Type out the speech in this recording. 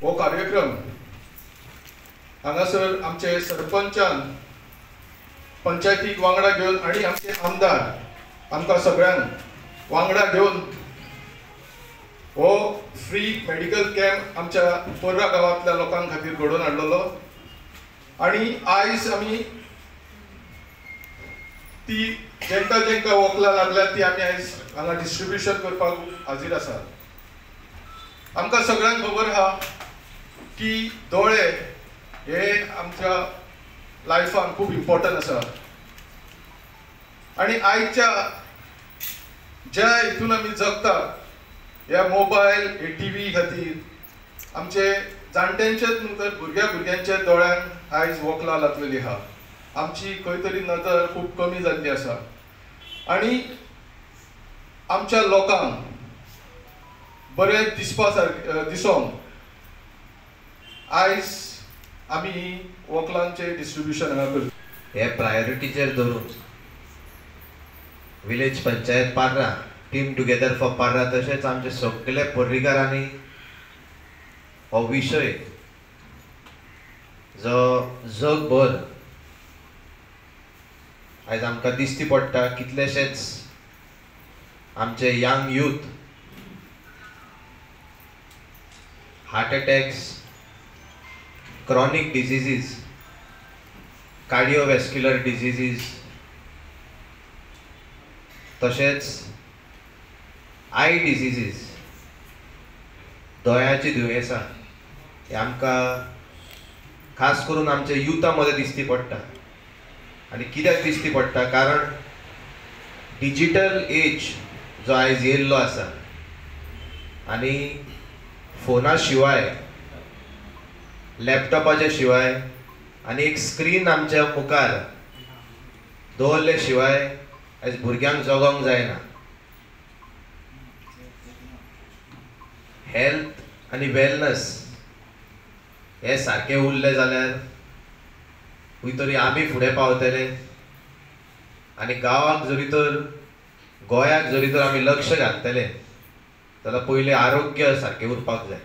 हो कार्यक्रम हांगासर आमचे सरपंचान पंचायतीक वांगडा घेवन आणि आमचे आमदार आमकां सगळ्यांक वांगडा घेवन हो फ्री मेडिकल कॅम्प आमच्या पर्रा गांवांतल्या लोकां खातीर घडोवन हाडलेलो आणि आयज आमी ती जेंका जेंका वखलां लागल्या ती आमी आयज हांगा डिस्ट्रिब्युशन करपाक हाजीर आसा। आमकां सगळ्यांक खबर आहा की दोळे हे आमच्या लायफान खूब इम्पॉर्टंट आसा आणि आयच्या ज्या हितून आमी जगता ह्या मोबायल हे टीव्ही खातीर आमचे जाणट्यांचेच न्हू तर भुरग्यांच्या दोळ्यांक आयज वखलां लागलेली आहा। आमची खंय तरी नदर खूब कमी जाल्ली आसा आणि आमच्या लोकांक बरें दिसोंक आयज आमी वखलांचे डिस्ट्रिब्युशन हांगा करता। हे प्रायोरिटीचेर धरून village panchayat Parra team together for Parra तशेंच आमचे सगळे पर्रीकारांनी हो विशय जो जगभर आयज आमकां दिश्टी पडटा कितलेशेच आमचे young youth heart attacks, chronic diseases, cardiovascular diseases तशेंच आय डिजीजीस दोळ्याची दुयेंसां हे आमकां खास करून आमच्या युथा मध्ये दिश्टी पडटा। आणि कित्याक दिश्टी पडटा कारण डिजिटल एज जो आयज येयल्लो आसा आणि फोना शिवाय लॅपटॉपाच्या शिवाय आणि एक स्क्रीन आमच्या मुखार दवरले शिवाय आयज भुरग्यांक जगोंक जायना। हेल्थ आणि वेलनेस हे सारखे उरले जाल्यार खंय तरी आमी फुडें पावतले आणि गांवाक जरी तर गोंयाक जरी तर आमी लक्ष घालतले जाल्यार पयलें आरोग्य सारकें उरपाक जाय।